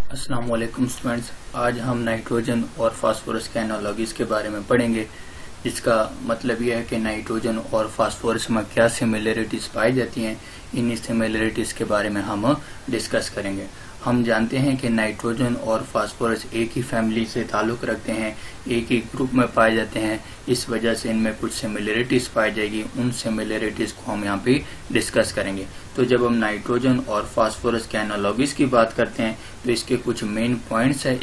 अस्सलाम वालेकुम स्टूडेंट्स, आज हम नाइट्रोजन और फास्फोरस के एनालॉजीज के बारे में पढ़ेंगे, जिसका मतलब यह है कि नाइट्रोजन और फास्फोरस में क्या सिमिलरिटीज पाई जाती हैं। इन सिमिलरिटीज के बारे में हम डिस्कस करेंगे। हम जानते हैं कि नाइट्रोजन और फास्फोरस एक ही फैमिली से ताल्लुक़ रखते हैं, एक ही ग्रुप में पाए जाते हैं। इस वजह से इनमें कुछ सिमिलरिटीज पाई जाएगी। उन सिमिलरिटीज को हम यहाँ पे डिस्कस करेंगे। तो जब हम नाइट्रोजन और फास्फोरस के एनालॉजीज की बात करते हैं तो इसके कुछ मेन पॉइंट्स है।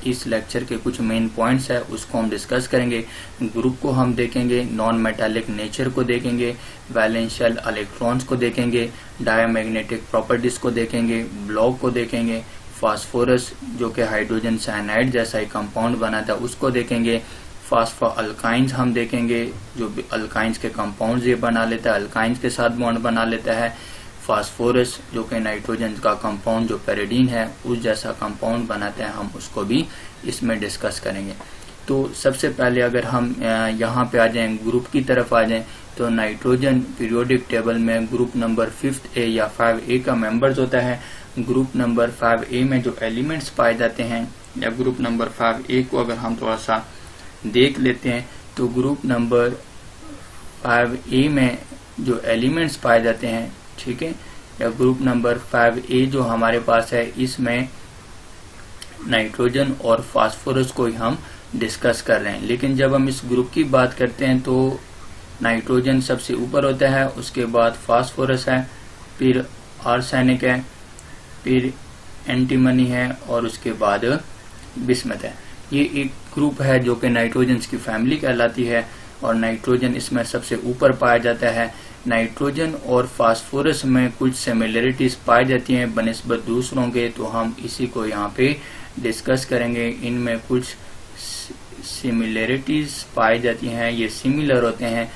इस लेक्चर के कुछ मेन पॉइंट्स है, उसको हम डिस्कस करेंगे। ग्रुप को हम देखेंगे, नॉन मेटालिक नेचर को देखेंगे, वैलेंशियल इलेक्ट्रॉन्स को देखेंगे, डायमैग्नेटिक प्रॉपर्टीज को देखेंगे, ब्लॉक को देखेंगे, फास्फोरस जो कि हाइड्रोजन साइनाइड जैसा एक कंपाउंड बनाता है उसको देखेंगे, फास्फोअल्काइंस हम देखेंगे जो अल्काइंस के कंपाउंड ये बना लेता है, अल्काइंस के साथ बॉन्ड बना लेता है। फास्फोरस जो कि नाइट्रोजन का कंपाउंड जो पैरिडीन है उस जैसा कंपाउंड बनाता है, हम उसको भी इसमें डिस्कस करेंगे। तो सबसे पहले अगर हम यहाँ पे आ जाएं, ग्रुप की तरफ आ जाएं, तो नाइट्रोजन पीरियोडिक टेबल में ग्रुप नंबर 5A या 5A का मेंबर्स होता है। ग्रुप नंबर 5A में जो एलिमेंट्स पाए जाते हैं, या ग्रुप नंबर 5A को अगर हम थोड़ा सा देख लेते हैं तो ग्रुप नंबर 5A में जो एलिमेंट्स पाए जाते हैं, ठीक है, या ग्रुप नंबर 5A जो हमारे पास है, इसमें नाइट्रोजन और फास्फोरस को ही हम डिस्कस कर रहे हैं। लेकिन जब हम इस ग्रुप की बात करते हैं तो नाइट्रोजन सबसे ऊपर होता है, उसके बाद फास्फोरस है, फिर आर्सेनिक है, फिर एंटीमनी है और उसके बाद बिस्मथ है। ये एक ग्रुप है जो कि नाइट्रोजन की फैमिली कहलाती है और नाइट्रोजन इसमें सबसे ऊपर पाया जाता है। नाइट्रोजन और फास्फोरस में कुछ सिमिलरिटीज पाई जाती हैं बनिस्बत दूसरों के, तो हम इसी को यहाँ पे डिस्कस करेंगे। इनमें कुछ सिमिलरिटीज पाई जाती हैं, ये सिमिलर होते हैं,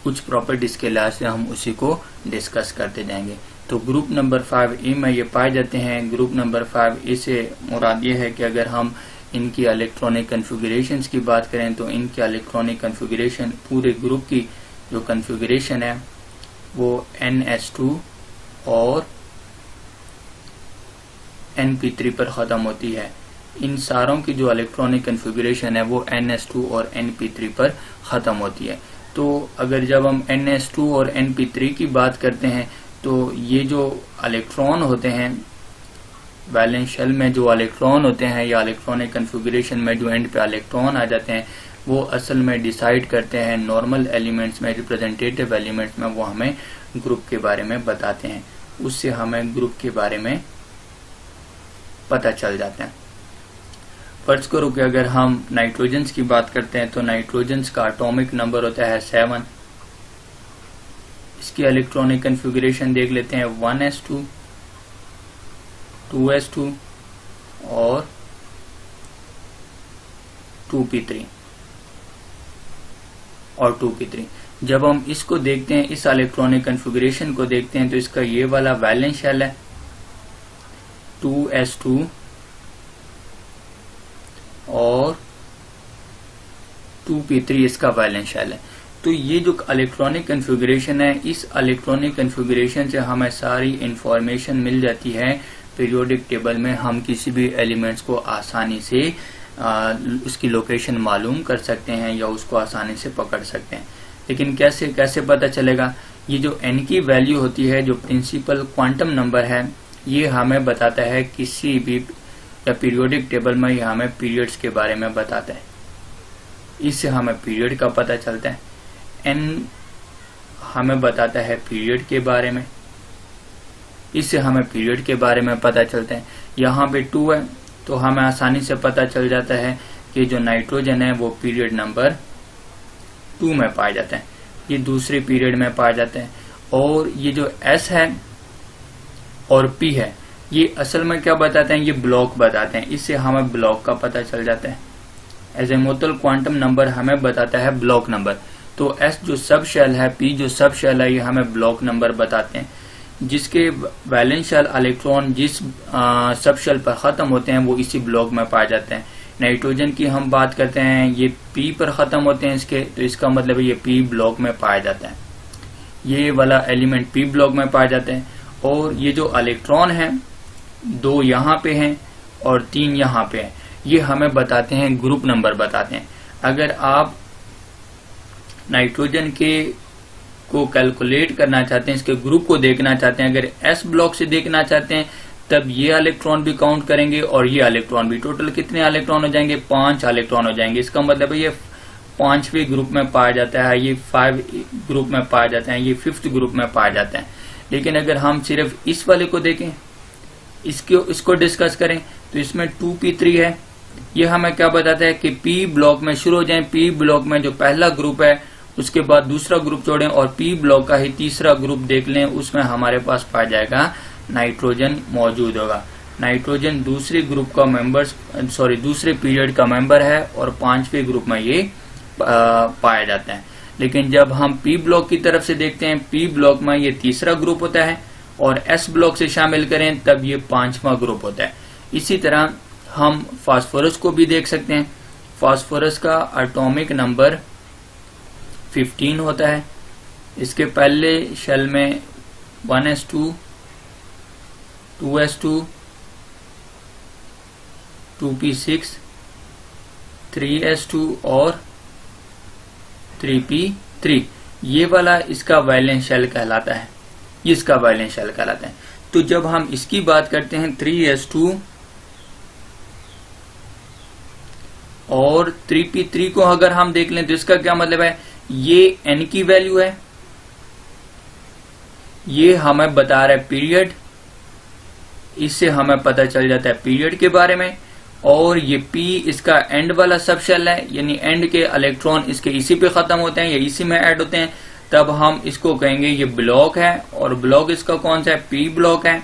कुछ प्रॉपर्टीज के लिहाज से हम उसी को डिस्कस करते जाएंगे। तो ग्रुप नंबर 5A में ये पाए जाते हैं। ग्रुप नंबर 5A से मुराद ये है कि अगर हम इनकी इलेक्ट्रॉनिक कन्फिगरेशंस की बात करें तो इनकी इलेक्ट्रॉनिक कन्फिगरेशन, पूरे ग्रुप की जो कन्फिगरेशन है वो NS2 और NP3 पर ख़त्म होती है। इन सारों की जो इलेक्ट्रॉनिक कन्फिगरेशन है वो NS2 और NP3 पर ख़त्म होती है। तो अगर जब हम NS2 और NP3 की बात करते हैं तो ये जो इलेक्ट्रॉन होते हैं, वैलेंस शेल में जो इलेक्ट्रॉन होते हैं या इलेक्ट्रॉनिक कन्फिगरेशन में जो एंड पे इलेक्ट्रॉन आ जाते हैं, वो असल में डिसाइड करते हैं नॉर्मल एलिमेंट्स में, रिप्रेजेंटेटिव एलिमेंट्स में, वो हमें ग्रुप के बारे में बताते हैं। उससे हमें ग्रुप के बारे में पता चल जाता है। फर्ज करो कि अगर हम नाइट्रोजन की बात करते हैं तो नाइट्रोजन का एटॉमिक नंबर होता है 7। इसकी इलेक्ट्रॉनिक कन्फिगरेशन देख लेते हैं, 1s2, 2s2 और 2p3 और 2p3। जब हम इसको देखते हैं, इस इलेक्ट्रॉनिक कन्फिगरेशन को देखते हैं, तो इसका ये वाला वैलेंस शेल है 2s2 और 2p3 इसका वैलेंस शेल है। तो ये जो इलेक्ट्रॉनिक कन्फिगरेशन है, इस इलेक्ट्रॉनिक कन्फिगरेशन से हमें सारी इंफॉर्मेशन मिल जाती है। पीरियोडिक टेबल में हम किसी भी एलिमेंट्स को आसानी से उसकी लोकेशन मालूम कर सकते हैं या उसको आसानी से पकड़ सकते हैं। लेकिन कैसे पता चलेगा? ये जो n की वैल्यू होती है, जो प्रिंसिपल क्वांटम नंबर है, ये हमें बताता है किसी भी या पीरियोडिक टेबल में, ये हमें पीरियड्स के बारे में बताता है। इससे हमें पीरियड का पता चलता है। n हमें बताता है पीरियड के बारे में, इससे हमें पीरियड के बारे में पता चलता है। यहाँ पे 2 है तो हमें आसानी से पता चल जाता है कि जो नाइट्रोजन है वो पीरियड नंबर 2 में पाया जाता है, ये दूसरे पीरियड में पाया जाता है। और ये जो S है और P है, ये असल में क्या बताते हैं? ये ब्लॉक बताते हैं। इससे हमें ब्लॉक का पता चल जाता है। एजेमुथल क्वांटम नंबर हमें बताता है ब्लॉक नंबर। तो S जो सब शेल है, P जो सब शेल है, ये हमें ब्लॉक नंबर बताते हैं। जिसके वैलेंस शेल इलेक्ट्रॉन जिस सब शेल पर ख़त्म होते हैं वो इसी ब्लॉक में पाए जाते हैं। नाइट्रोजन की हम बात करते हैं, ये P पर ख़त्म होते हैं इसके, तो इसका मतलब है ये P ब्लॉक में पाया जाता है। ये वाला एलिमेंट P ब्लॉक में पाया जाता है। और ये जो इलेक्ट्रॉन है, 2 यहाँ पे हैं और 3 यहाँ पे है। ये हमें बताते हैं, ग्रुप नंबर बताते हैं। अगर आप नाइट्रोजन के को कैलकुलेट करना चाहते हैं, इसके ग्रुप को देखना चाहते हैं, अगर एस ब्लॉक से देखना चाहते हैं तब ये इलेक्ट्रॉन भी काउंट करेंगे और ये इलेक्ट्रॉन भी। टोटल कितने इलेक्ट्रॉन हो जाएंगे? 5 इलेक्ट्रॉन हो जाएंगे। इसका मतलब है ये 5वें ग्रुप में पाया जाता है, ये 5 ग्रुप में पाया जाता है, ये 5th ग्रुप में पाया जाता है। लेकिन अगर हम सिर्फ इस वाले को देखें, इसको डिस्कस करें, तो इसमें 2p3 है। ये हमें क्या बताता है कि पी ब्लॉक में शुरू हो जाएं, पी ब्लॉक में जो पहला ग्रुप है उसके बाद दूसरा ग्रुप जोड़ें और पी ब्लॉक का ही तीसरा ग्रुप देख लें, उसमें हमारे पास पाया जाएगा नाइट्रोजन मौजूद होगा। नाइट्रोजन दूसरे ग्रुप का दूसरे पीरियड का मेंबर है और 5वें ग्रुप में ये पाया जाता है। लेकिन जब हम पी ब्लॉक की तरफ से देखते हैं, पी ब्लॉक में ये तीसरा ग्रुप होता है और एस ब्लॉक से शामिल करें तब ये 5वां ग्रुप होता है। इसी तरह हम फास्फोरस को भी देख सकते हैं। फास्फोरस का एटॉमिक नंबर 15 होता है। इसके पहले शेल में 1s2, 2s2, 2p6, 3s2 और 3p3, ये वाला इसका वैलेंस शेल कहलाता है, इसका वैलेंस शेल कहलाता है। तो जब हम इसकी बात करते हैं 3s2 और 3p3 को अगर हम देख लें तो इसका क्या मतलब है? ये n की वैल्यू है, ये हमें बता रहा है पीरियड, इससे हमें पता चल जाता है पीरियड के बारे में। और ये p इसका एंड वाला सब शेल है, यानी एंड के इलेक्ट्रॉन इसके इसी पे खत्म होते हैं या इसी में ऐड होते हैं, तब हम इसको कहेंगे ये ब्लॉक है। और ब्लॉक इसका कौन सा है? पी ब्लॉक है,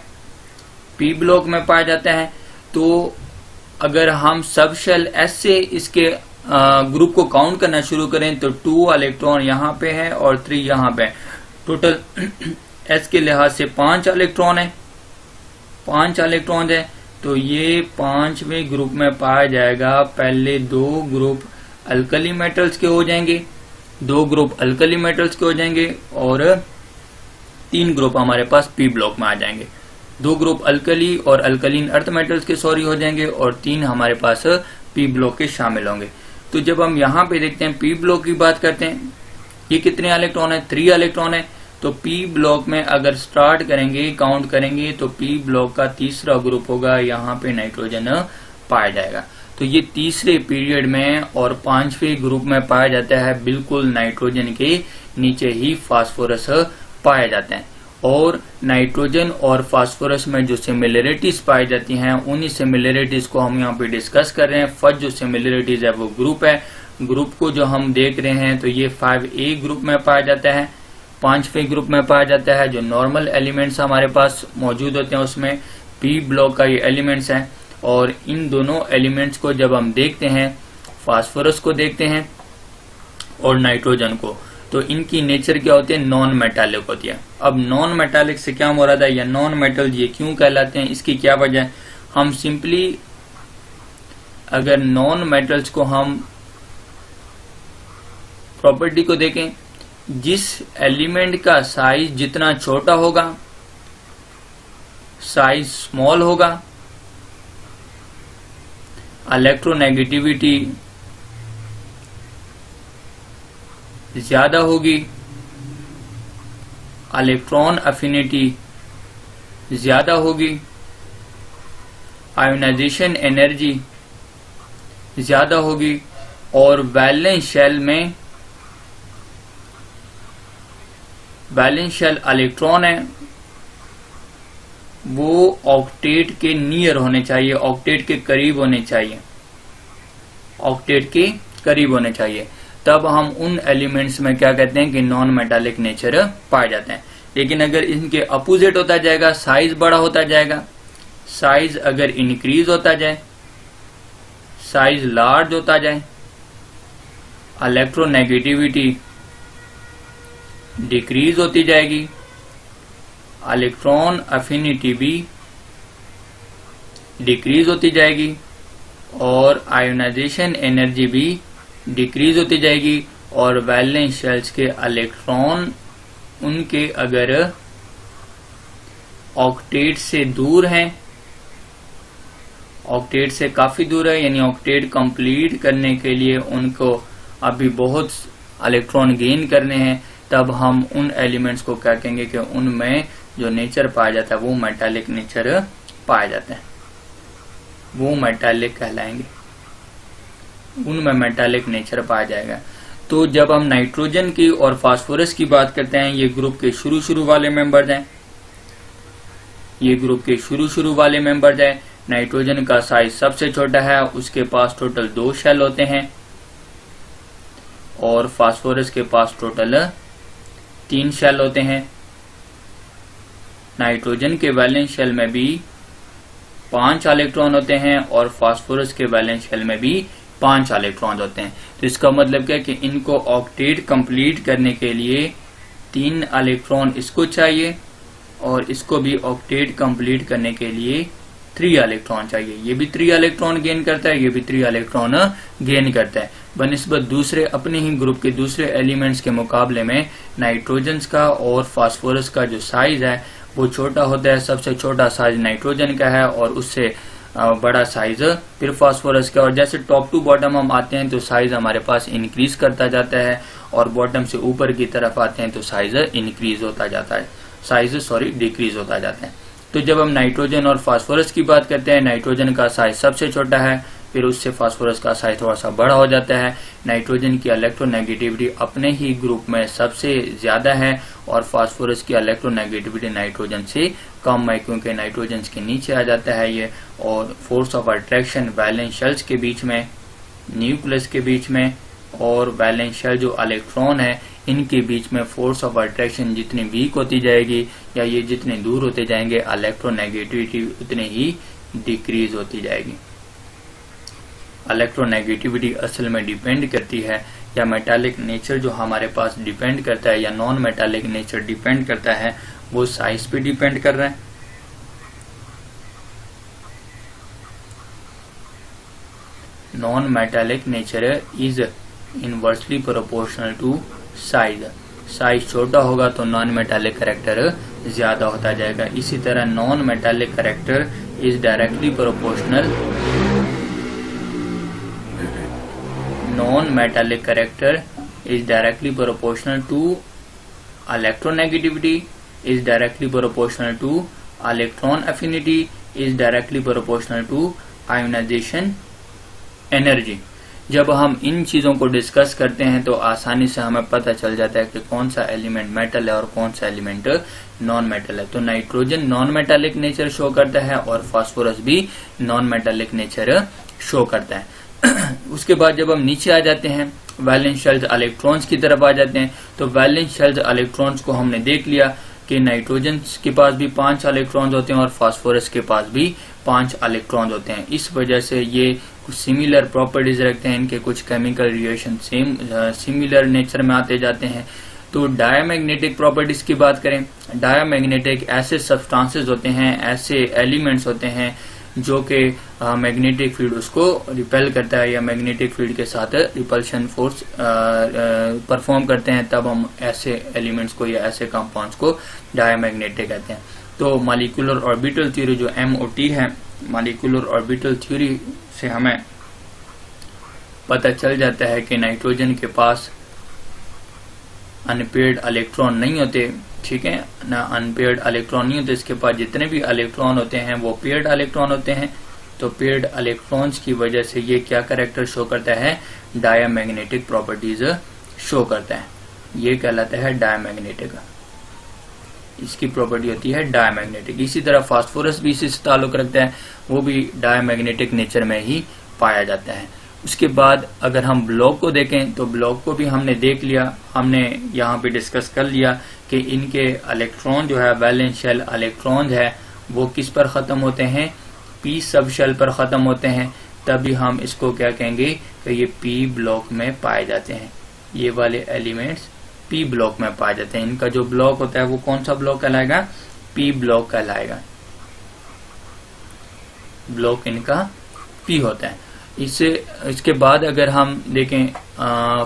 पी ब्लॉक में पाया जाता है। तो अगर हम सब शेल एस से इसके ग्रुप को काउंट करना शुरू करें तो 2 इलेक्ट्रॉन यहाँ पे है और 3 यहाँ पे है। टोटल एस के लिहाज से 5 इलेक्ट्रॉन है, 5 इलेक्ट्रॉन है। तो ये 5वें ग्रुप में पाया जाएगा। पहले 2 ग्रुप अल्कली मेटल्स के हो जाएंगे, 2 ग्रुप अल्कली मेटल्स के हो जाएंगे और 3 ग्रुप हमारे पास पी ब्लॉक में आ जाएंगे। 2 ग्रुप अल्कली और अल्कलीन अर्थ मेटल्स के हो जाएंगे और 3 हमारे पास पी ब्लॉक के शामिल होंगे। तो जब हम यहाँ पे देखते हैं पी ब्लॉक की बात करते हैं, ये कितने इलेक्ट्रॉन है? 3 इलेक्ट्रॉन है। तो पी ब्लॉक में अगर स्टार्ट करेंगे, काउंट करेंगे, तो पी ब्लॉक का तीसरा ग्रुप होगा, यहाँ पे नाइट्रोजन पाया जाएगा। तो ये तीसरे पीरियड में और 5वें ग्रुप में पाया जाता है। बिल्कुल नाइट्रोजन के नीचे ही फास्फोरस पाया जाता है। और नाइट्रोजन और फास्फोरस में जो सिमिलरिटीज पाई जाती हैं, उन्हीं सिमिलरिटीज को हम यहाँ पे डिस्कस कर रहे हैं। फर्स्ट जो सिमिलरिटीज है वो ग्रुप है। ग्रुप को जो हम देख रहे हैं तो ये 5A ग्रुप में पाया जाता है, 5वें ग्रुप में पाया जाता है। जो नॉर्मल एलिमेंट्स हमारे पास मौजूद होते हैं उसमें पी ब्लॉक का ये एलिमेंट्स हैं। और इन दोनों एलिमेंट्स को जब हम देखते हैं, फास्फोरस को देखते हैं और नाइट्रोजन को, तो इनकी नेचर क्या होती है? नॉन मेटालिक होती है। अब नॉन मेटालिक से क्या मुराद है या नॉन मेटल ये क्यों कहलाते हैं, इसकी क्या वजह है? हम सिंपली अगर नॉन मेटल्स को हम प्रॉपर्टी को देखें, जिस एलिमेंट का साइज जितना छोटा होगा, साइज स्मॉल होगा, इलेक्ट्रोनेगेटिविटी ज्यादा होगी, इलेक्ट्रॉन अफिनिटी ज्यादा होगी, आयोनाइजेशन एनर्जी ज्यादा होगी और वैलेंस शेल इलेक्ट्रॉन है वो ऑक्टेट के नियर होने चाहिए, ऑक्टेट के करीब होने चाहिए, ऑक्टेट के करीब होने चाहिए। तब हम उन एलिमेंट्स में क्या कहते हैं कि नॉन मेटालिक नेचर पाए जाते हैं। लेकिन अगर इनके अपोजिट होता जाएगा, साइज बड़ा होता जाएगा, साइज अगर इंक्रीज होता जाए, साइज लार्ज होता जाए, इलेक्ट्रोनेगेटिविटी डिक्रीज होती जाएगी, इलेक्ट्रॉन अफिनिटी भी डिक्रीज होती जाएगी और आयोनाइजेशन एनर्जी भी डिक्रीज होती जाएगी। और वैलेंस शेल्स के इलेक्ट्रॉन उनके अगर ऑक्टेट से दूर हैं, ऑक्टेट से काफी दूर है, यानी ऑक्टेट कंप्लीट करने के लिए उनको अभी बहुत इलेक्ट्रॉन गेन करने हैं, तब हम उन एलिमेंट्स को क्या कहेंगे कि उनमें जो नेचर पाया जाता है वो मेटालिक नेचर पाया जाता है, वो मेटालिक कहलाएंगे, उनमें मेटालिक नेचर पाया जाएगा। तो जब हम नाइट्रोजन की और फास्फोरस की बात करते हैं, ये ग्रुप के शुरू वाले मेंबर्स हैं, ये ग्रुप के शुरू वाले मेंबर्स हैं। नाइट्रोजन का साइज सबसे छोटा है, उसके पास टोटल 2 शेल होते हैं और फास्फोरस के पास टोटल 3 शेल होते हैं। नाइट्रोजन के वैलेंस शेल में भी 5 इलेक्ट्रॉन होते हैं और फास्फोरस के वैलेंस शेल में भी 5 इलेक्ट्रॉन होते हैं। तो इसका मतलब क्या है कि इनको ऑक्टेट कंप्लीट करने के लिए 3 इलेक्ट्रॉन इसको चाहिए और इसको भी ऑक्टेट कंप्लीट करने के लिए 3 इलेक्ट्रॉन चाहिए। ये भी 3 इलेक्ट्रॉन गेन करता है, ये भी 3 इलेक्ट्रॉन गेन करता है। बनिस्बत दूसरे अपने ही ग्रुप के दूसरे एलिमेंट्स के मुकाबले में नाइट्रोजन का और फास्फोरस का जो साइज है वो छोटा होता है। सबसे छोटा साइज नाइट्रोजन का है और उससे बड़ा साइज फिर फास्फोरस का। और जैसे टॉप टू बॉटम हम आते हैं तो साइज हमारे पास इंक्रीज करता जाता है और बॉटम से ऊपर की तरफ आते हैं तो साइज इंक्रीज होता जाता है, डिक्रीज होता जाता है। तो जब हम नाइट्रोजन और फास्फोरस की बात करते हैं, नाइट्रोजन का साइज सबसे छोटा है, फिर उससे फास्फोरस का साइज थोड़ा सा बड़ा हो जाता है। नाइट्रोजन की इलेक्ट्रोनेगेटिविटी अपने ही ग्रुप में सबसे ज्यादा है और फास्फोरस की इलेक्ट्रोनेगेटिविटी नाइट्रोजन से कम है, क्योंकि नाइट्रोजन के नीचे आ जाता है ये। और force of attraction valence shells के बीच में, न्यूक्लियस के बीच में और वैलेंस शेल जो इलेक्ट्रॉन है इनके बीच में फोर्स ऑफ अट्रैक्शन जितनी वीक होती जाएगी या ये जितने दूर होते जाएंगे, इलेक्ट्रोनेगेटिविटी उतनी ही डिक्रीज होती जाएगी। इलेक्ट्रोनेगेटिविटी असल में डिपेंड करती है या मेटालिक नेचर जो हमारे पास डिपेंड करता है या नॉन मेटालिक नेचर डिपेंड करता है, वो साइज पे डिपेंड कर रहा है। Non metallic nature is inversely proportional to size. Size छोटा होगा तो नॉन मेटालिक कैरेक्टर ज्यादा होता जाएगा। इसी तरह non metallic character is directly proportional, non-metallic character is directly proportional to electronegativity, is directly proportional to electron affinity, is directly proportional to ionization energy। जब हम इन चीजों को डिस्कस करते हैं तो आसानी से हमें पता चल जाता है कि कौन सा एलिमेंट मेटल है और कौन सा एलिमेंट नॉन मेटल है। तो nitrogen non metallic nature show करता है और फास्फोरस भी नॉन मेटालिक नेचर शो करता है। उसके बाद जब हम नीचे आ जाते हैं वैलेंस शेल्स इलेक्ट्रॉन्स की तरफ आ जाते हैं, तो वैलेंस शेल्स इलेक्ट्रॉन्स को हमने देख लिया कि नाइट्रोजन के पास भी 5 इलेक्ट्रॉन्स होते हैं और फास्फोरस के पास भी 5 इलेक्ट्रॉन्स होते हैं। इस वजह से ये कुछ सिमिलर प्रॉपर्टीज रखते हैं, इनके कुछ केमिकल रिएक्शन सिमिलर नेचर में आते जाते हैं। तो डायमैग्नेटिक प्रॉपर्टीज की बात करें, डायमैग्नेटिक ऐसे सब्सटेंसेस होते हैं, ऐसे एलिमेंट्स होते हैं जो कि मैग्नेटिक फील्ड उसको रिपेल करता है या मैग्नेटिक फील्ड के साथ रिपल्शन फोर्स परफॉर्म करते हैं, तब हम ऐसे एलिमेंट्स को या ऐसे कंपाउंड्स को डायमैग्नेटिक कहते हैं। तो मॉलिक्यूलर ऑर्बिटल थ्योरी जो MOT है, मॉलिक्यूलर ऑर्बिटल थ्योरी से हमें पता चल जाता है कि नाइट्रोजन के पास अनपेयर्ड इलेक्ट्रॉन नहीं होते, ठीक है ना, अनपेयर्ड इलेक्ट्रॉन नहीं होते। इसके पास जितने भी इलेक्ट्रॉन होते हैं वो पेयर्ड इलेक्ट्रॉन होते हैं। तो पेयर्ड इलेक्ट्रॉन्स की वजह से ये क्या कैरेक्टर शो करता है, डायमैग्नेटिक प्रॉपर्टीज शो करता है, ये कहलाता है डायमैग्नेटिक, इसकी प्रॉपर्टी होती है डायमैग्नेटिक। इसी तरह फास्फोरस भी इसी से ताल्लुक रखता है, वो भी डायमैग्नेटिक नेचर में ही पाया जाता है। उसके बाद अगर हम ब्लॉक को देखें तो ब्लॉक को भी हमने देख लिया, हमने यहाँ पे डिस्कस कर लिया कि इनके इलेक्ट्रॉन जो है वैलेंस शेल इलेक्ट्रॉन है वो किस पर खत्म होते हैं, पी सब शेल पर खत्म होते हैं। तभी हम इसको क्या कहेंगे कि ये पी ब्लॉक में पाए जाते हैं, ये वाले एलिमेंट्स पी ब्लॉक में पाए जाते हैं। इनका जो ब्लॉक होता है वो कौन सा ब्लॉक कहलाएगा, पी ब्लॉक कहलाएगा, ब्लॉक इनका पी होता है। इसके बाद अगर हम देखें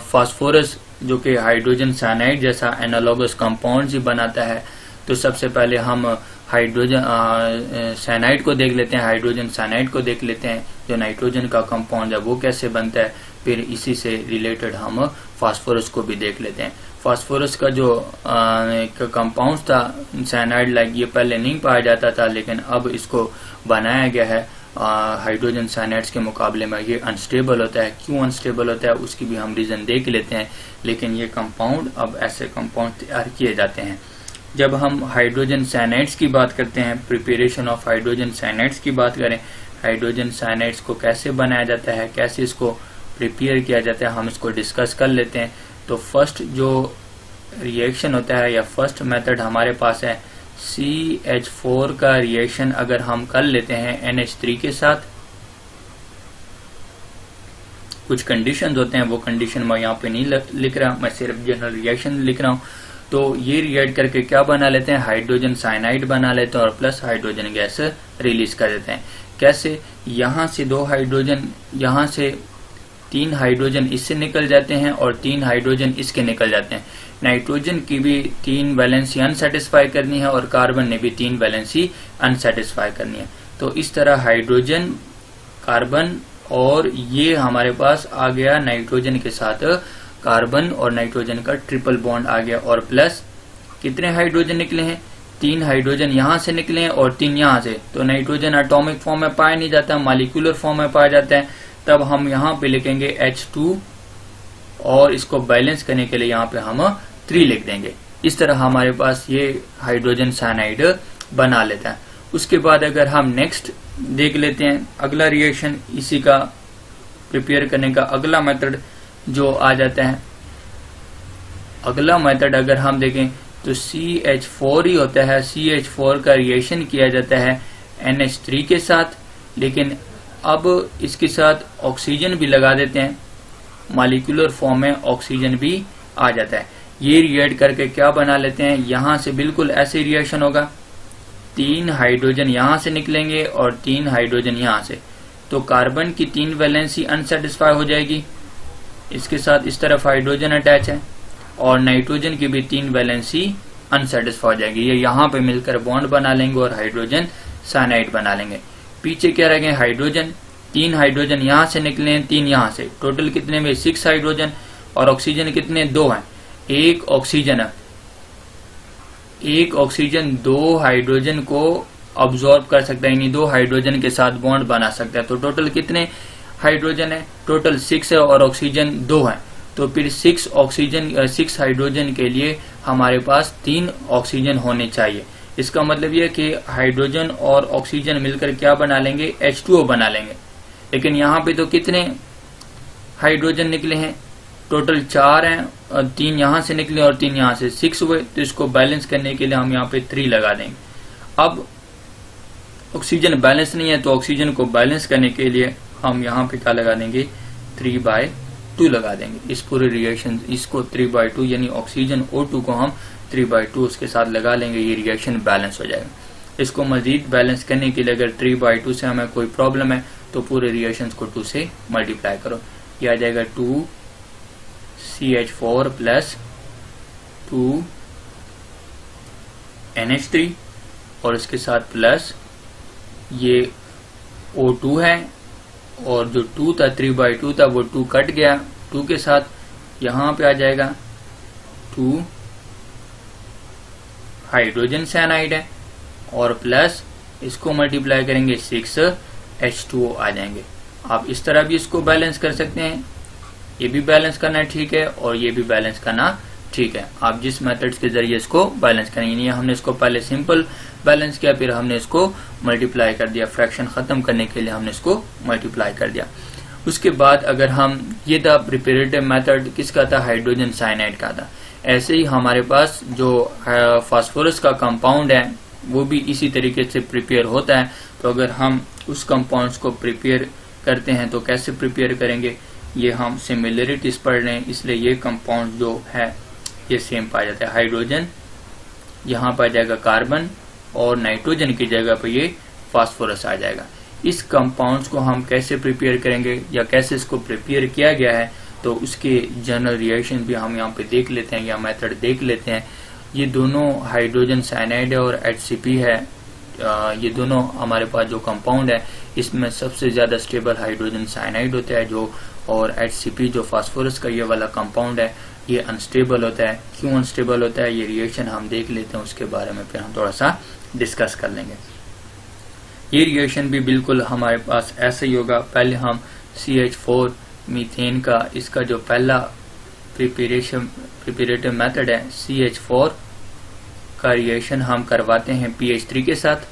फास्फोरस जो कि हाइड्रोजन साइनाइड जैसा एनालॉगस कंपाउंड ही बनाता है, तो सबसे पहले हम हाइड्रोजन साइनाइड को देख लेते हैं, हाइड्रोजन साइनाइड को देख लेते हैं जो नाइट्रोजन का कंपाउंड है वो कैसे बनता है। फिर इसी से रिलेटेड हम फास्फोरस को भी देख लेते हैं। फास्फोरस का जो कंपाउंड था साइनाइड लाइक ये पहले नहीं पाया जाता था, लेकिन अब इसको बनाया गया है। हाइड्रोजन साइनाइड्स के मुकाबले में ये अनस्टेबल होता है। क्यों अनस्टेबल होता है उसकी भी हम रीजन देख लेते हैं, लेकिन ये कंपाउंड अब ऐसे कंपाउंड तैयार किए जाते हैं। जब हम हाइड्रोजन साइनाइड्स की बात करते हैं, प्रिपरेशन ऑफ हाइड्रोजन साइनाइड्स की बात करें, हाइड्रोजन साइनाइड्स को कैसे बनाया जाता है, कैसे इसको प्रिपेयर किया जाता है, हम इसको डिस्कस कर लेते हैं। तो फर्स्ट जो रिएक्शन होता है या फर्स्ट मेथड हमारे पास है CH4 का रिएक्शन अगर हम कर लेते हैं NH3 के साथ, कुछ कंडीशंस होते हैं, वो कंडीशन मैं यहाँ पे नहीं लिख रहा, मैं सिर्फ जनरल रिएक्शन लिख रहा हूँ। तो ये रिएक्ट करके क्या बना लेते हैं, हाइड्रोजन साइनाइड बना लेते हैं और प्लस हाइड्रोजन गैस रिलीज कर देते हैं। कैसे, यहाँ से 2 हाइड्रोजन, यहाँ से 3 हाइड्रोजन इससे निकल जाते हैं और 3 हाइड्रोजन इसके निकल जाते हैं। नाइट्रोजन की भी 3 वैलेंसी अनसेटिस्फाई करनी है और कार्बन ने भी 3 वैलेंसी अनसेटिस्फाई करनी है। तो इस तरह हाइड्रोजन, कार्बन और ये हमारे पास आ गया नाइट्रोजन के साथ कार्बन और नाइट्रोजन का ट्रिपल बॉन्ड आ गया। और प्लस कितने हाइड्रोजन निकले हैं, 3 हाइड्रोजन यहाँ से निकले हैं और 3 यहाँ से। तो नाइट्रोजन एटॉमिक फॉर्म में पाया नहीं जाता, मॉलिक्यूलर फॉर्म में पाया जाता है। तब हम यहाँ पे लिखेंगे H2 और इसको बैलेंस करने के लिए यहाँ पे हम 3 लिख देंगे। इस तरह हमारे पास ये हाइड्रोजन साइनाइड बना लेता है। उसके बाद अगर हम नेक्स्ट देख लेते हैं अगला रिएक्शन, इसी का प्रिपेयर करने का अगला मेथड जो आ जाता है। अगला मेथड अगर हम देखें तो CH4 ही होता है। CH4 का रिएक्शन किया जाता है NH3 के साथ, लेकिन अब इसके साथ ऑक्सीजन भी लगा देते हैं, मॉलिक्यूलर फॉर्म में ऑक्सीजन भी आ जाता है। ये रिएक्ट करके क्या बना लेते हैं, यहाँ से बिल्कुल ऐसे रिएक्शन होगा, 3 हाइड्रोजन यहाँ से निकलेंगे और 3 हाइड्रोजन यहाँ से। तो कार्बन की 3 वैलेंसी अनसेटिस्फाई हो जाएगी, इसके साथ इस तरफ हाइड्रोजन अटैच है, और नाइट्रोजन की भी 3 वैलेंसी अनसेटिस्फाई हो जाएगी। ये यहाँ पे मिलकर बॉन्ड बना लेंगे और हाइड्रोजन साइनाइड बना लेंगे। पीछे क्या रह गए, हाइड्रोजन, 3 हाइड्रोजन यहाँ से निकले हैं, 3 यहाँ से, टोटल कितने में 6 हाइड्रोजन। और ऑक्सीजन कितने, 2 हैं। एक ऑक्सीजन 2 हाइड्रोजन को अब्सॉर्ब कर सकता है, यानी 2 हाइड्रोजन के साथ बॉन्ड बना सकता है। तो टोटल कितने हाइड्रोजन है, टोटल 6 है और ऑक्सीजन 2 है। तो फिर 6 हाइड्रोजन के लिए हमारे पास 3 ऑक्सीजन होने चाहिए। इसका मतलब यह कि हाइड्रोजन और ऑक्सीजन मिलकर क्या बना लेंगे, H2O बना लेंगे। लेकिन यहाँ पे तो कितने हाइड्रोजन निकले हैं, टोटल 4 हैं, और 3 यहाँ से निकले और 3 यहाँ से, 6 हुए। तो इसको बैलेंस करने के लिए हम यहाँ पे 3 लगा देंगे। अब ऑक्सीजन बैलेंस नहीं है, तो ऑक्सीजन को बैलेंस करने के लिए हम यहाँ पे क्या लगा देंगे, 3/2 लगा देंगे। इस पूरे रिएक्शन इसको 3/2 यानी ऑक्सीजन O2 को हम 3/2 उसके साथ लगा लेंगे, ये रिएक्शन बैलेंस हो जाएगा। इसको मजीद बैलेंस करने के लिए अगर 3/2 से हमें कोई प्रॉब्लम है तो पूरे रिएक्शन को 2 से मल्टीप्लाई करो, ये आ जाएगा 2CH4 प्लस 2NH3 और इसके साथ प्लस ये O2 है, और जो 2 था 3/2 था वो 2 कट गया, 2 के साथ यहाँ पे आ जाएगा 2 हाइड्रोजन साइनाइड है, और प्लस इसको मल्टीप्लाई करेंगे 6H2O आ जाएंगे। आप इस तरह भी इसको बैलेंस कर सकते हैं, ये भी बैलेंस करना ठीक है और ये भी बैलेंस करना ठीक है। आप जिस मेथड्स के जरिए इसको बैलेंस करेंगे, हमने इसको पहले सिंपल बैलेंस किया, फिर हमने इसको मल्टीप्लाई कर दिया, फ्रैक्शन खत्म करने के लिए हमने इसको मल्टीप्लाई कर दिया। उसके बाद अगर हम, ये था प्रिपरेटिव मेथड किसका था, हाइड्रोजन साइनाइड का था। ऐसे ही हमारे पास जो फास्फोरस का कंपाउंड है वो भी इसी तरीके से प्रिपेयर होता है। तो अगर हम उस कंपाउंड्स को प्रिपेयर करते हैं तो कैसे प्रिपेयर करेंगे, ये हम सिमिलरिटीज पढ़ रहे हैं, इसलिए ये कंपाउंड जो है ये सेम पाया जाता है। हाइड्रोजन यहाँ पर आ जाएगा कार्बन और नाइट्रोजन की जगह पर ये फास्फोरस आ जाएगा। इस कंपाउंड्स को हम कैसे प्रिपेयर करेंगे या कैसे इसको प्रिपेयर किया गया है, तो उसके जनरल रिएक्शन भी हम यहाँ पे देख लेते हैं या मेथड देख लेते हैं। ये दोनों हाइड्रोजन साइनाइड है और HCP है, ये दोनों हमारे पास जो कंपाउंड है इसमें सबसे ज्यादा स्टेबल हाइड्रोजन साइनाइड होता है जो, और HCP जो फास्फोरस का ये वाला कंपाउंड है ये अनस्टेबल होता है। क्यों अनस्टेबल होता है ये रिएक्शन हम देख लेते हैं, उसके बारे में फिर हम थोड़ा सा डिस्कस कर लेंगे। ये रिएक्शन भी बिल्कुल हमारे पास ऐसे ही होगा। पहले हम CH4 मीथेन का इसका जो पहला प्रिपरेटिव मेथड है CH4 का रिएक्शन हम करवाते हैं PH3 के साथ।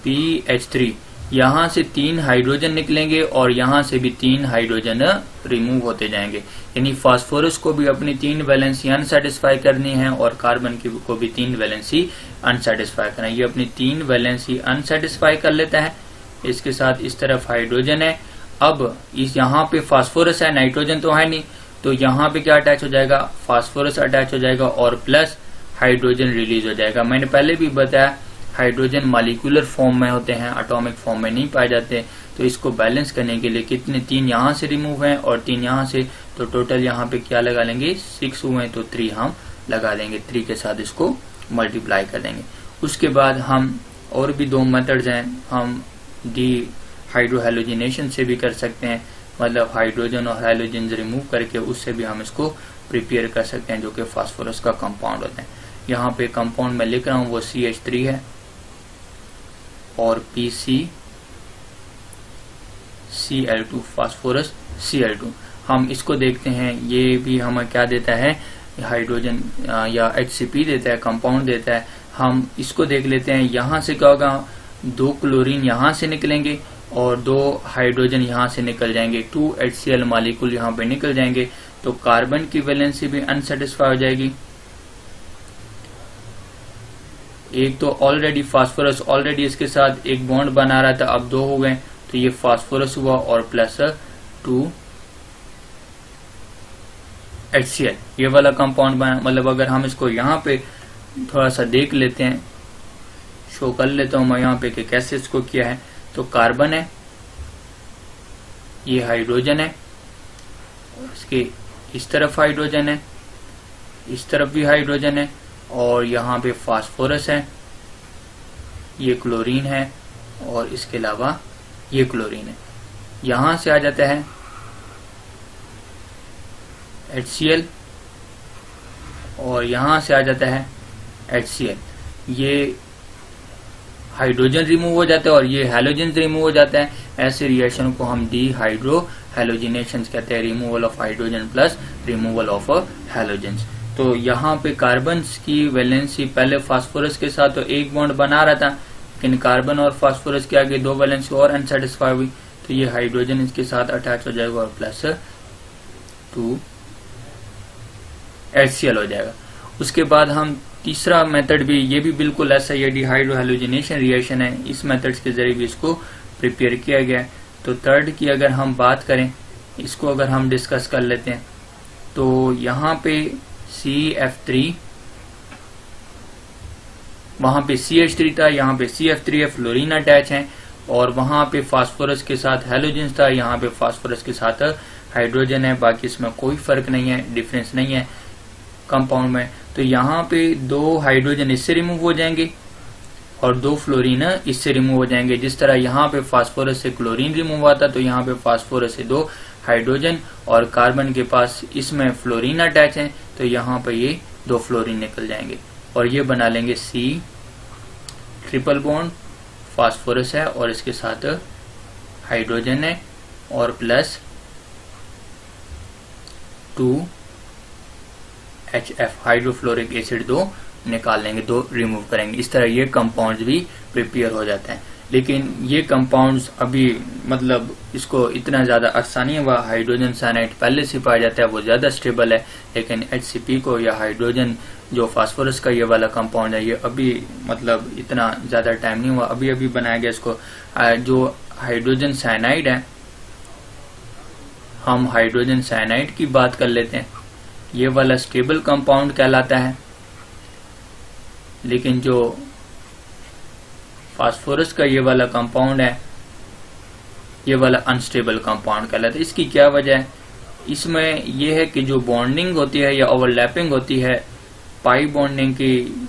PH3 यहाँ से 3 हाइड्रोजन निकलेंगे और यहाँ से भी 3 हाइड्रोजन रिमूव होते जाएंगे, यानी फास्फोरस को भी अपनी 3 वैलेंसी अनसेटिस्फाई करनी है और कार्बन की को भी 3 वैलेंसी अनसेटिस्फाई करना है। ये अपनी 3 वैलेंसी अनसेटिस्फाई कर लेता है। इसके साथ इस तरफ हाइड्रोजन है। अब इस यहाँ पे फास्फोरस है, नाइट्रोजन तो है नहीं, तो यहाँ पे क्या अटैच हो जाएगा, फास्फोरस अटैच हो जाएगा और प्लस हाइड्रोजन रिलीज हो जाएगा। मैंने पहले भी बताया हाइड्रोजन मॉलिक्यूलर फॉर्म में होते हैं, एटॉमिक फॉर्म में नहीं पाए जाते। तो इसको बैलेंस करने के लिए कितने 3 यहाँ से रिमूव हैं और 3 यहाँ से, तो टोटल यहाँ पे क्या लगा लेंगे 6 हुए, तो 3 हम लगा देंगे। 3 के साथ इसको मल्टीप्लाई कर देंगे। उसके बाद हम और भी 2 मेथड्स हैं, हम डी हाइड्रोहेलोजिनेशन से भी कर सकते हैं, मतलब हाइड्रोजन और हाइड्रोजन रिमूव करके उससे भी हम इसको प्रिपेयर कर सकते हैं, जो कि फास्फोरस का कंपाउंड होता है। यहाँ पे कंपाउंड मैं लिख रहा हूँ वो CH3 है और PCCl2 फास्फोरस Cl2। हम इसको देखते हैं, ये भी हमें क्या देता है, हाइड्रोजन या HCP देता है, कंपाउंड देता है। हम इसको देख लेते हैं। यहाँ से क्या होगा, 2 क्लोरीन यहाँ से निकलेंगे और 2 हाइड्रोजन यहाँ से निकल जाएंगे, 2 HCl मॉलिक्यूल यहाँ पे निकल जाएंगे, तो कार्बन की वैलेंसी भी अनसेटिस्फाई हो जाएगी। एक तो ऑलरेडी फास्फोरस ऑलरेडी इसके साथ एक बॉन्ड बना रहा था, अब 2 हो गए, तो ये फास्फोरस हुआ और प्लस 2 HCl ये वाला कंपाउंड बना। मतलब अगर हम इसको यहाँ पे थोड़ा सा देख लेते हैं, शो कर लेता हूं मैं यहाँ पे कि कैसे इसको किया है। तो कार्बन है, ये हाइड्रोजन है, इसके इस तरफ हाइड्रोजन है, इस तरफ भी हाइड्रोजन है, और यहाँ पे फास्फोरस है, ये क्लोरीन है, और इसके अलावा ये क्लोरीन है। यहाँ से आ जाता है HCl और यहाँ से आ जाता है HCl। ये हाइड्रोजन रिमूव हो जाता है और ये हैलोजन रिमूव हो जाता है। ऐसे रिएक्शन को हम डी हाइड्रो हैलोजिनेशन कहते हैं, removal of hydrogen plus removal of halogens. तो यहाँ पे कार्बन की वैलेंसी पहले फास्फोरस के साथ तो एक बॉन्ड बना रहा था, लेकिन कार्बन और फास्फोरस के आगे 2 वैलेंसी और अनसेटिस्फाई हुई, तो ये हाइड्रोजन इसके साथ अटैच हो जाएगा और प्लस 2 HCl हो जाएगा। उसके बाद हम तीसरा मेथड भी, ये भी बिल्कुल ऐसा ही डिहाइड्रोहेलोजिनेशन रिएक्शन है, इस मेथड के जरिए भी इसको प्रिपेयर किया गया है। तो थर्ड की अगर हम बात करें, इसको अगर हम डिस्कस कर लेते हैं, तो यहाँ पे CF3, वहां पे CH3 था, यहाँ पे CF3 है, फ्लोरीन अटैच है, और वहां पे फास्फोरस के साथ हैलोजन था, यहाँ पे फास्फोरस के साथ हाइड्रोजन है। बाकी इसमें कोई फर्क नहीं है, डिफरेंस नहीं है कंपाउंड में। तो यहाँ पे 2 हाइड्रोजन इससे रिमूव हो जाएंगे और 2 फ्लोरीन इससे रिमूव हो जाएंगे। जिस तरह यहाँ पे फास्फोरस से क्लोरीन रिमूव हुआ था, तो यहाँ पे फास्फोरस से 2 हाइड्रोजन और कार्बन के पास इसमें फ्लोरीन अटैच है, तो यहाँ पे ये 2 फ्लोरीन निकल जाएंगे और ये बना लेंगे C ट्रिपल बॉन्ड, फास्फोरस है और इसके साथ हाइड्रोजन है और प्लस 2 HF हाइड्रोफ्लोरिक एसिड 2 निकाल लेंगे, 2 रिमूव करेंगे। इस तरह ये कंपाउंड्स भी प्रिपेयर हो जाते हैं। लेकिन ये कंपाउंड्स अभी मतलब इसको इतना ज्यादा आसानी हुआ, हाइड्रोजन साइनाइड पहले से पाया जाता है, वो ज्यादा स्टेबल है, लेकिन HCP को या हाइड्रोजन जो फास्फोरस का ये वाला कंपाउंड है, ये अभी मतलब इतना ज्यादा टाइम नहीं हुआ, अभी अभी बनाया गया इसको। जो हाइड्रोजन साइनाइड है, हम हाइड्रोजन साइनाइड की बात कर लेते हैं, ये वाला स्टेबल कंपाउंड कहलाता है, लेकिन जो फास्फोरस का ये वाला कंपाउंड है, ये वाला अनस्टेबल कंपाउंड कहलाता है। इसकी क्या वजह है? इसमें यह है कि जो बॉन्डिंग होती है या ओवरलैपिंग होती है, पाई बॉन्डिंग की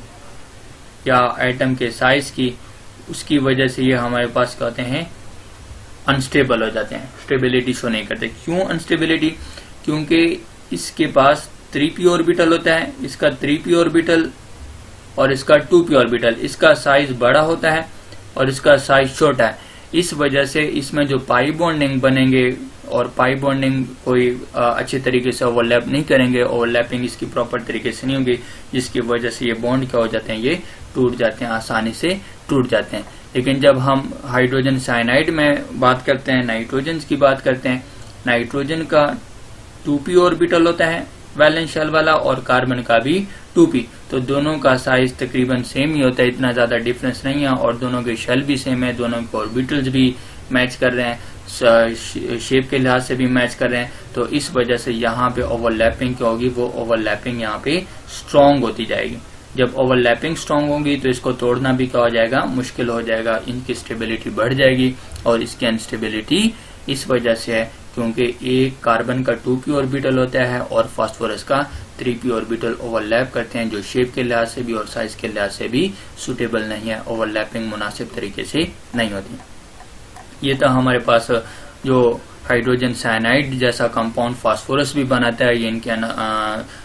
या एटम के साइज की, उसकी वजह से ये हमारे पास क्या होते हैं, अनस्टेबल हो जाते हैं, स्टेबिलिटी शो नहीं करते। क्यों अनस्टेबिलिटी? क्योंकि इसके पास 3p ऑर्बिटल होता है, इसका 3p ऑर्बिटल और इसका 2p ऑर्बिटल, इसका साइज बड़ा होता है और इसका साइज छोटा है। इस वजह से इसमें जो पाई बॉन्डिंग बनेंगे और पाई बॉन्डिंग कोई अच्छे तरीके से ओवरलैप नहीं करेंगे, ओवरलैपिंग इसकी प्रॉपर तरीके से नहीं होगी, जिसकी वजह से ये बॉन्ड क्या हो जाते हैं, ये टूट जाते हैं, आसानी से टूट जाते हैं। लेकिन जब हम हाइड्रोजन साइनाइड में बात करते हैं, नाइट्रोजन की बात करते हैं, नाइट्रोजन का 2p ऑर्बिटल होता है वैलेंस शेल वाला और कार्बन का भी 2p, तो दोनों का साइज तकरीबन सेम ही होता है, इतना ज्यादा डिफरेंस नहीं है, और दोनों के शेल भी सेम है, दोनों के ऑर्बिटल्स भी मैच कर रहे हैं, शेप के लिहाज से भी मैच कर रहे हैं। तो इस वजह से यहाँ पे ओवरलैपिंग क्या होगी, वो ओवरलैपिंग यहाँ पे स्ट्रॉन्ग होती जाएगी। जब ओवरलैपिंग स्ट्रॉन्ग होगी तो इसको तोड़ना भी क्या हो जाएगा, मुश्किल हो जाएगा, इनकी स्टेबिलिटी बढ़ जाएगी। और इसकी अनस्टेबिलिटी इस वजह से है क्योंकि एक कार्बन का 2p ऑर्बिटल होता है और फास्फोरस का 3p ऑर्बिटल ओवरलैप करते हैं, जो शेप के लिहाज से भी और साइज के लिहाज से भी सुटेबल नहीं है, ओवरलैपिंग मुनासिब तरीके से नहीं होती। ये तो हमारे पास जो हाइड्रोजन साइनाइड जैसा कंपाउंड फास्फोरस भी बनाता है, ये इनके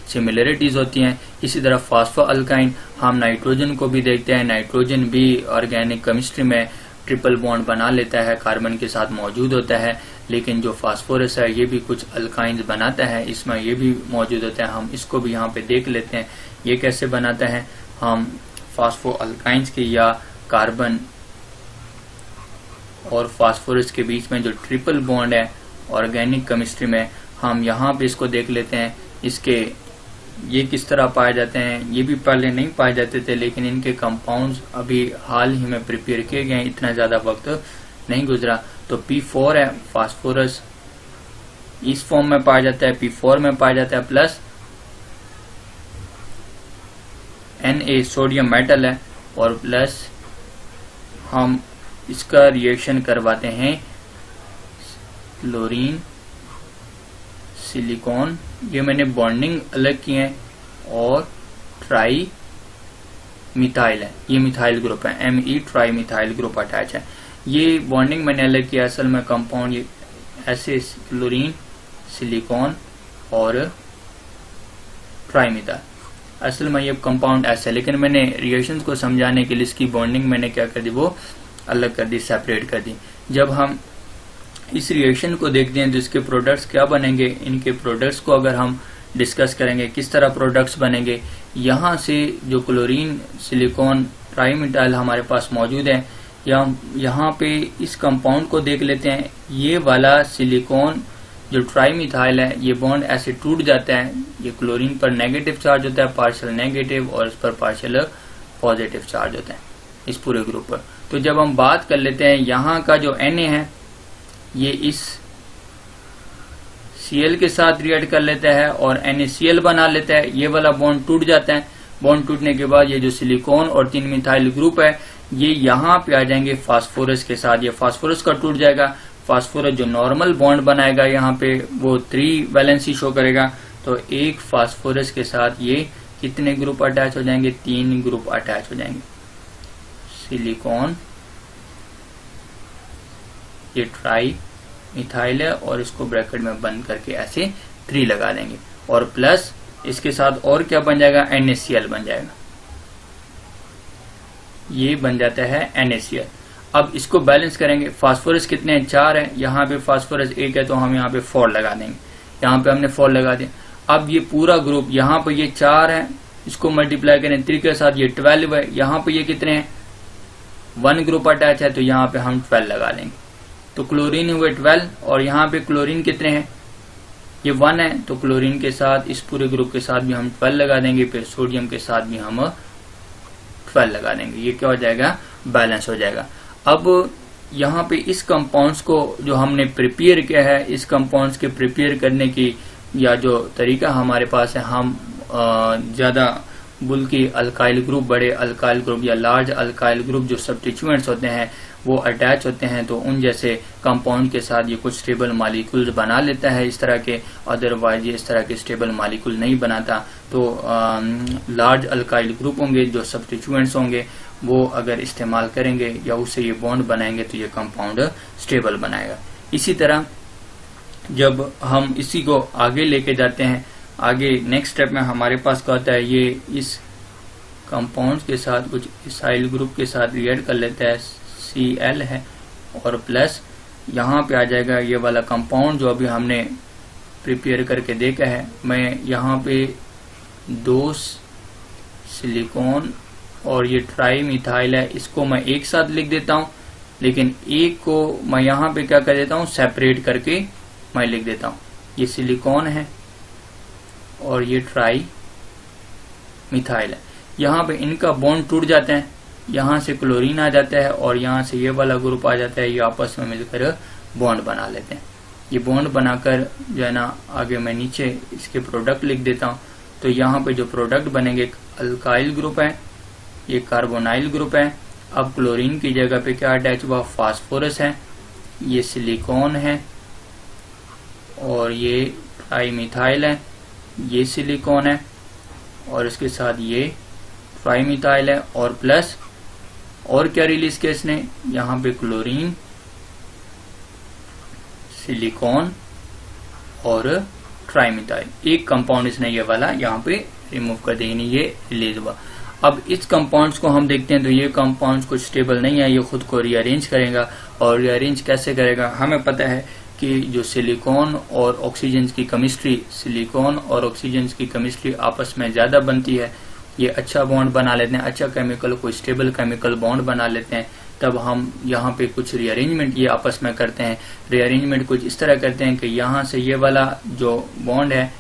सिमिलरिटीज होती हैं। इसी तरह फास्फो अल्काइन हम नाइट्रोजन को भी देखते हैं, नाइट्रोजन भी ऑर्गेनिक केमिस्ट्री में ट्रिपल बॉन्ड बना लेता है, कार्बन के साथ मौजूद होता है। लेकिन जो फास्फोरस है ये भी कुछ अल्काइंस बनाता है, इसमें ये भी मौजूद होता है। हम इसको भी यहाँ पे देख लेते हैं, ये कैसे बनाता है। हम फास्फो अल्काइंस के या कार्बन और फास्फोरस के बीच में जो ट्रिपल बॉन्ड है ऑर्गेनिक केमिस्ट्री में, हम यहाँ पे इसको देख लेते हैं। इसके ये किस तरह पाए जाते हैं, ये भी पहले नहीं पाए जाते थे, लेकिन इनके कंपाउंड्स अभी हाल ही में प्रिपेयर किए गए हैं, इतना ज्यादा वक्त नहीं गुजरा। तो P4 है फास्फोरस, इस फॉर्म में पाया जाता है, P4 में पाया जाता है, प्लस Na सोडियम मेटल है, और प्लस हम इसका रिएक्शन करवाते हैं क्लोरीन सिलिकॉन, ये मैंने बॉन्डिंग अलग की है, और ट्राई मिथाइल है, ये मिथाइल ग्रुप है, Me tri methyl group attach है। ये बॉन्डिंग मैंने अलग किया, असल में कंपाउंड ये ऐसे क्लोरीन सिलिकॉन और ट्राईमिथाइल, असल में ये कंपाउंड ऐसा है, लेकिन मैंने रिएक्शंस को समझाने के लिए इसकी बॉन्डिंग मैंने क्या कर दी, वो अलग कर दी, सेपरेट कर दी। जब हम इस रिएक्शन को देखते हैं तो इसके प्रोडक्ट्स क्या बनेंगे, इनके प्रोडक्ट्स को अगर हम डिस्कस करेंगे किस तरह प्रोडक्ट्स बनेंगे, यहाँ से जो क्लोरीन सिलिकॉन ट्राईमिथाइल हमारे पास मौजूद है, यहाँ पे इस कंपाउंड को देख लेते हैं। ये वाला सिलिकॉन जो ट्राईमिथाइल है, ये बॉन्ड ऐसे टूट जाता है, ये क्लोरीन पर नेगेटिव चार्ज होता है, पार्शियल नेगेटिव, और इस पर पार्शियल पॉजिटिव चार्ज होता है इस पूरे ग्रुप पर। तो जब हम बात कर लेते हैं यहाँ का जो Na है, ये इस Cl के साथ रिएक्ट कर लेता है और NaCl बना लेता है, ये वाला बॉन्ड टूट जाता है। बॉन्ड टूटने के बाद ये जो सिलिकॉन और 3 मिथाइल ग्रुप है, ये यहाँ पे आ जाएंगे फास्फोरस के साथ, ये फास्फोरस का टूट जाएगा। फास्फोरस जो नॉर्मल बॉन्ड बनाएगा यहाँ पे, वो 3 वैलेंसी शो करेगा। तो एक फास्फोरस के साथ ये कितने ग्रुप अटैच हो जाएंगे, 3 ग्रुप अटैच हो जाएंगे। सिलिकॉन, ये ट्राई मिथाइल है और इसको ब्रैकेट में बंद करके ऐसे 3 लगा देंगे, और प्लस इसके साथ और क्या बन जाएगा, NaCl बन जाएगा, ये बन जाता है NaCl। अब इसको बैलेंस करेंगे, फास्फोरस कितने हैं, 4 है, यहाँ पे फास्फोरस 1 है, तो हम यहाँ पे 4 लगा देंगे, यहाँ पे हमने 4 लगा दिया। अब ये पूरा ग्रुप, यहाँ पे ये 4 है, इसको मल्टीप्लाई करें 3 के साथ, ये 12 है, यहाँ पे ये कितने हैं, 1 ग्रुप अटैच है, तो यहाँ पे हम 12 लगा देंगे। तो क्लोरीन हुए 12, और यहाँ पे क्लोरीन कितने हैं, ये 1 है, तो क्लोरीन के साथ इस पूरे ग्रुप के साथ भी हम 12 लगा देंगे, फिर सोडियम के साथ भी हम 12 लगा देंगे। ये क्या हो जाएगा, बैलेंस हो जाएगा। अब यहाँ पे इस कंपाउंड्स को जो हमने प्रिपेयर किया है, इस कंपाउंड्स के प्रिपेयर करने की या जो तरीका हमारे पास है, हम ज्यादा बुल्की अल्काइल ग्रुप, बड़े अल्काइल ग्रुप या लार्ज अल्काइल ग्रुप जो सब्स्टिट्यूएंट्स होते हैं, वो अटैच होते हैं तो उन जैसे कंपाउंड के साथ ये कुछ स्टेबल मॉलिक्यूल्स बना लेता है इस तरह के, अदरवाइज ये इस तरह के स्टेबल मॉलिक्यूल नहीं बनाता। तो लार्ज अल्काइल ग्रुप होंगे जो सब्स्टिट्यूएंट्स होंगे वो अगर इस्तेमाल करेंगे या उससे ये बॉन्ड बनाएंगे तो ये कंपाउंड स्टेबल बनाएगा। इसी तरह जब हम इसी को आगे लेके जाते हैं, आगे नेक्स्ट स्टेप में हमारे पास क्या होता है, ये इस कंपाउंड के साथ कुछ इसाइल ग्रुप के साथ रिएक्ट कर लेता है, Cl है और प्लस यहाँ पे आ जाएगा ये वाला कंपाउंड जो अभी हमने प्रिपेयर करके देखा है। मैं यहाँ पे 2 सिलिकॉन और ये ट्राई मिथाइल है, इसको मैं एक साथ लिख देता हूँ, लेकिन एक को मैं यहाँ पे क्या कर देता हूँ, सेपरेट करके मैं लिख देता हूँ। ये सिलिकॉन है और ये ट्राई मिथाइल है। यहाँ पे इनका बॉन्ड टूट जाते हैं, यहाँ से क्लोरीन आ जाता है और यहाँ से ये वाला ग्रुप आ जाता है, ये आपस में मिलकर बॉन्ड बना लेते हैं। ये बॉन्ड बनाकर जो है ना, आगे मैं नीचे इसके प्रोडक्ट लिख देता हूँ। तो यहाँ पे जो प्रोडक्ट बनेंगे, एक अल्काइल ग्रुप है, ये कार्बोनाइल ग्रुप है। अब क्लोरीन की जगह पे क्या अटैच हुआ, फास्फोरस है, ये सिलिकॉन है और ये ट्राईमिथाइल है, ये सिलिकॉन है और इसके साथ ये ट्राईमिथाइल है और प्लस और क्या रिलीज किया इसने, यहाँ पे क्लोरीन, सिलिकॉन और ट्राईमिथाइल। एक कंपाउंड इसने ये वाला यहाँ पे रिमूव कर दिया, ये रिलीज हुआ। अब इस कंपाउंड्स को हम देखते हैं तो ये कंपाउंड्स कुछ स्टेबल नहीं है, ये खुद को रीअरेंज करेगा। और रीअरेंज कैसे करेगा, हमें पता है कि जो सिलिकॉन और ऑक्सीजन की केमिस्ट्री, सिलिकॉन और ऑक्सीजन की केमिस्ट्री आपस में ज्यादा बनती है, ये अच्छा बॉन्ड बना लेते हैं, अच्छा केमिकल, कोई स्टेबल केमिकल बॉन्ड बना लेते हैं। तब हम यहाँ पे कुछ रीअरेंजमेंट ये आपस में करते हैं। रीअरेंजमेंट कुछ इस तरह करते हैं कि यहाँ से ये वाला जो बॉन्ड है,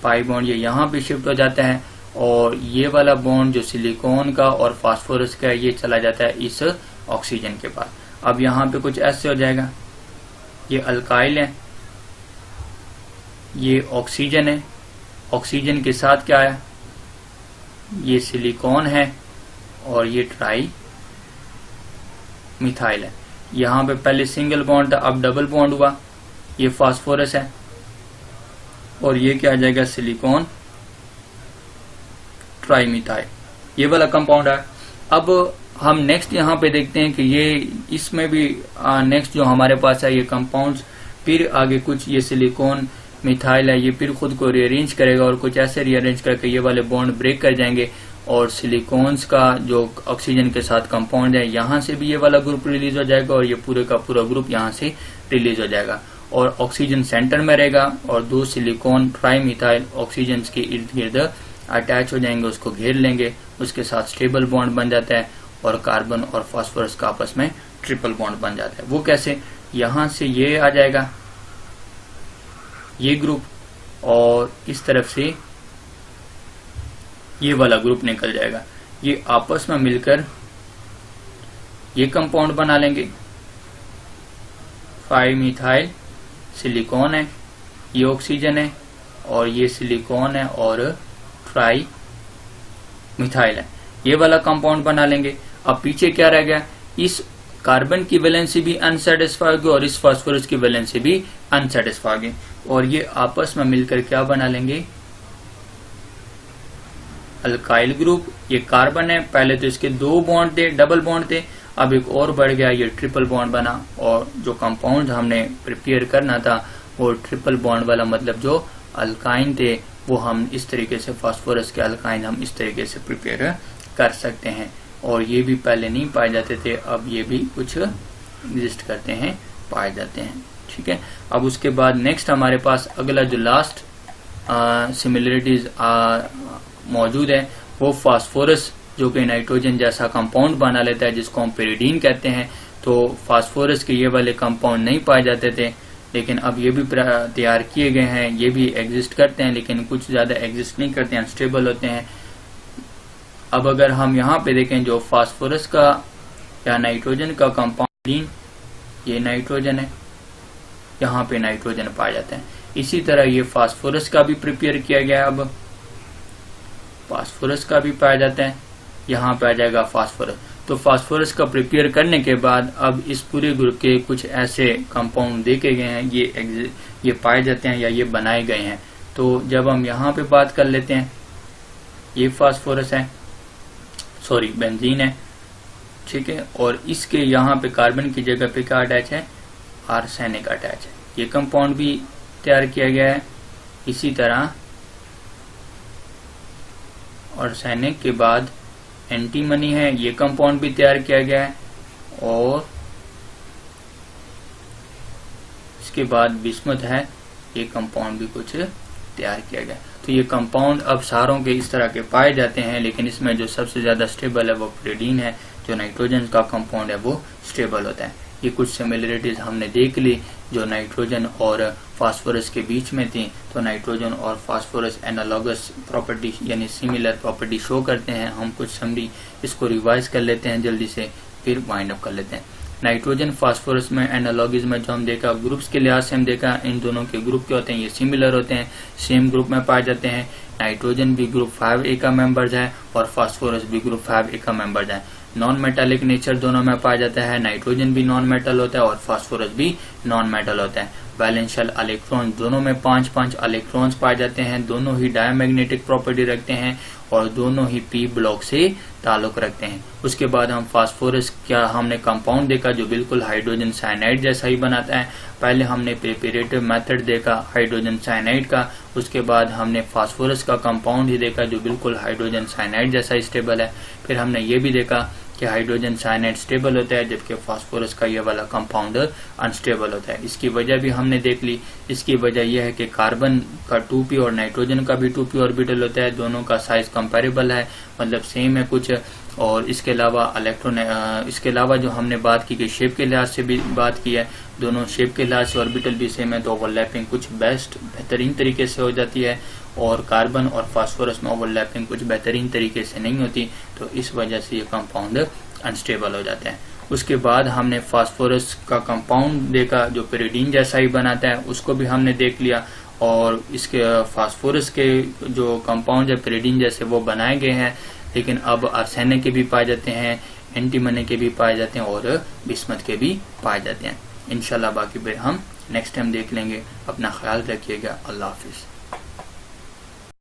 पाई बॉन्ड, ये यहाँ पे शिफ्ट हो जाता है और ये वाला बॉन्ड जो सिलिकॉन का और फास्फोरस का है, ये चला जाता है इस ऑक्सीजन के पास। अब यहाँ पे कुछ ऐसे हो जाएगा, ये अल्काइल है, ये ऑक्सीजन है, ऑक्सीजन के साथ क्या है, ये सिलिकॉन है और ये ट्राई मिथाइल है। यहाँ पे पहले सिंगल बॉन्ड था, अब डबल बॉन्ड हुआ, ये फास्फोरस है और ये क्या आ जाएगा, सिलिकॉन ट्राईमिथाइल, ये वाला कंपाउंड है। अब हम नेक्स्ट यहाँ पे देखते हैं कि ये इसमें भी नेक्स्ट जो हमारे पास है ये कंपाउंड्स, फिर आगे कुछ ये सिलिकॉन मिथाइल है, ये फिर खुद को रीअरेंज करेगा और कुछ ऐसे रीअरेंज करके ये वाले बॉन्ड ब्रेक कर जाएंगे और सिलिकॉन्स का जो ऑक्सीजन के साथ कंपाउंड है, यहाँ से भी ये वाला ग्रुप रिलीज हो जाएगा और ये पूरे का पूरा ग्रुप यहाँ से रिलीज हो जाएगा और ऑक्सीजन सेंटर में रहेगा और 2 सिलिकॉन ट्राईमिथाइल ऑक्सीजन के इर्द गिर्द अटैच हो जाएंगे, उसको घेर लेंगे, उसके साथ स्टेबल बॉन्ड बन जाता है और कार्बन और फास्फोरस का आपस में ट्रिपल बॉन्ड बन जाता है। वो कैसे, यहाँ से ये आ जाएगा ये ग्रुप और इस तरफ से ये वाला ग्रुप निकल जाएगा, ये आपस में मिलकर ये कंपाउंड बना लेंगे। 5-मिथाइल सिलिकॉन है, ये ऑक्सीजन है और ये सिलिकॉन है और ट्राई मिथाइल है, ये वाला कंपाउंड बना लेंगे। अब पीछे क्या रह गया, इस कार्बन की वैलेंसी भी अनसेटिस्फाई होगी और इस फास्फोरस की वैलेंसी भी अनसेटिस्फाई होगी और ये आपस में मिलकर क्या बना लेंगे, अल्काइल ग्रुप। ये कार्बन है, पहले तो इसके 2 बॉन्ड थे, डबल बॉन्ड थे, अब एक और बढ़ गया, ये ट्रिपल बॉन्ड बना और जो कंपाउंड हमने प्रिपेयर करना था वो ट्रिपल बॉन्ड वाला, मतलब जो अल्काइन थे वो हम इस तरीके से, फास्फोरस के अल्काइन हम इस तरीके से प्रिपेयर कर सकते हैं और ये भी पहले नहीं पाए जाते थे, अब ये भी कुछ एग्जिस्ट करते हैं, पाए जाते हैं। ठीक है, अब उसके बाद नेक्स्ट हमारे पास अगला जो लास्ट सिमिलरिटीज मौजूद है वो फास्फोरस, जो कि नाइट्रोजन जैसा कंपाउंड बना लेता है जिसको हम पेरिडीन कहते हैं। तो फास्फोरस के ये वाले कंपाउंड नहीं पाए जाते थे, लेकिन अब ये भी तैयार किए गए हैं, ये भी एग्जिस्ट करते हैं लेकिन कुछ ज्यादा एग्जिस्ट नहीं करते हैं, अनस्टेबल होते हैं। अब अगर हम यहाँ पे देखें जो फास्फोरस का या नाइट्रोजन का कंपाउंड, ये नाइट्रोजन है, यहाँ पे नाइट्रोजन पाए जाते हैं। इसी तरह ये फास्फोरस का भी प्रिपेयर किया गया, अब फास्फोरस का भी पाया जाता है, यहाँ पे आ जाएगा फास्फोरस। तो फास्फोरस का प्रिपेयर करने के बाद अब इस पूरे ग्रुप के कुछ ऐसे कंपाउंड देखे गए हैं, ये पाए जाते हैं या ये बनाए गए हैं। तो जब हम यहाँ पे बात कर लेते हैं, ये फास्फोरस है, सॉरी बेंजीन है, ठीक है, और इसके यहाँ पे कार्बन की जगह पे क्या अटैच है, आर्सेनिक अटैच है। ये कंपाउंड भी तैयार किया गया है। इसी तरह आर्सेनिक के बाद एंटीमनी है, ये कंपाउंड भी तैयार किया गया है, और इसके बाद बिस्मुथ है, ये कंपाउंड भी कुछ तैयार किया गया। तो ये कंपाउंड अब सारों के इस तरह के पाए जाते हैं, लेकिन इसमें जो सबसे ज्यादा स्टेबल है वो pyridine है। जो नाइट्रोजन का कंपाउंड है वो स्टेबल होता है। ये कुछ सिमिलरिटीज हमने देख ली जो नाइट्रोजन और फास्फोरस के बीच में थी। तो नाइट्रोजन और फास्फोरस एनालॉगस प्रॉपर्टी यानी सिमिलर प्रॉपर्टी शो करते हैं। हम कुछ समरी इसको रिवाइज कर लेते हैं जल्दी से, फिर वाइंड अप कर लेते हैं। नाइट्रोजन फास्फोरस में एनालॉगिज्म में जो हम देखा, ग्रुप्स के लिहाज से हम देखा, इन दोनों के ग्रुप क्या होते हैं, ये सिमिलर होते हैं, सेम ग्रुप में पाए जाते हैं। नाइट्रोजन भी ग्रुप 5A का मेंबर्स है और फास्फोरस भी ग्रुप 5A का मेंबर्स है। नॉन मेटालिक नेचर दोनों में पाया जाता है। नाइट्रोजन भी नॉन मेटल होता है और फास्फोरस भी नॉन मेटल होता है। वैलेंशियल इलेक्ट्रॉन दोनों में 5-5 इलेक्ट्रॉन्स पाए जाते हैं। दोनों ही डायमैग्नेटिक प्रॉपर्टी रखते हैं और दोनों ही पी ब्लॉक से ताल्लुक रखते हैं। उसके बाद हम फास्फोरस क्या हमने कंपाउंड देखा जो बिल्कुल हाइड्रोजन साइनाइड जैसा ही बनाता है। पहले हमने प्रिपरेटिव मेथड देखा हाइड्रोजन साइनाइड का, उसके बाद हमने फास्फोरस का कंपाउंड ही देखा जो बिल्कुल हाइड्रोजन साइनाइड जैसा स्टेबल है। फिर हमने ये भी देखा कि हाइड्रोजन साइनाइड स्टेबल होता है जबकि फास्फोरस का ये वाला कंपाउंड अनस्टेबल होता है। इसकी वजह भी हमने देख ली। इसकी वजह यह है कि कार्बन का 2p और नाइट्रोजन का भी 2p ऑर्बिटल होता है। दोनों का साइज कंपेरेबल है, मतलब सेम है कुछ। और इसके अलावा जो हमने बात की कि शेप के लिहाज से भी बात की है, दोनों शेप के लिहाज से ऑर्बिटल भी सेम है, तो ओवरलैपिंग कुछ बेहतरीन तरीके से हो जाती है। और कार्बन और फास्फोरस में ओवरलैपिंग कुछ बेहतरीन तरीके से नहीं होती, तो इस वजह से ये कंपाउंड अनस्टेबल हो जाते हैं। उसके बाद हमने फास्फोरस का कंपाउंड देखा जो pyridine जैसा ही बनाता है, उसको भी हमने देख लिया। और इसके फास्फोरस के जो कंपाउंड है pyridine जैसे वो बनाए गए हैं, लेकिन अब आर्सेनिक के भी पाए जाते हैं, एंटीमनी के भी पाए जाते हैं और बिस्मथ के भी पाए जाते हैं। इंशाल्लाह बाकी फिर हम नेक्स्ट टाइम देख लेंगे। अपना ख्याल रखिएगा। अल्लाह हाफिज।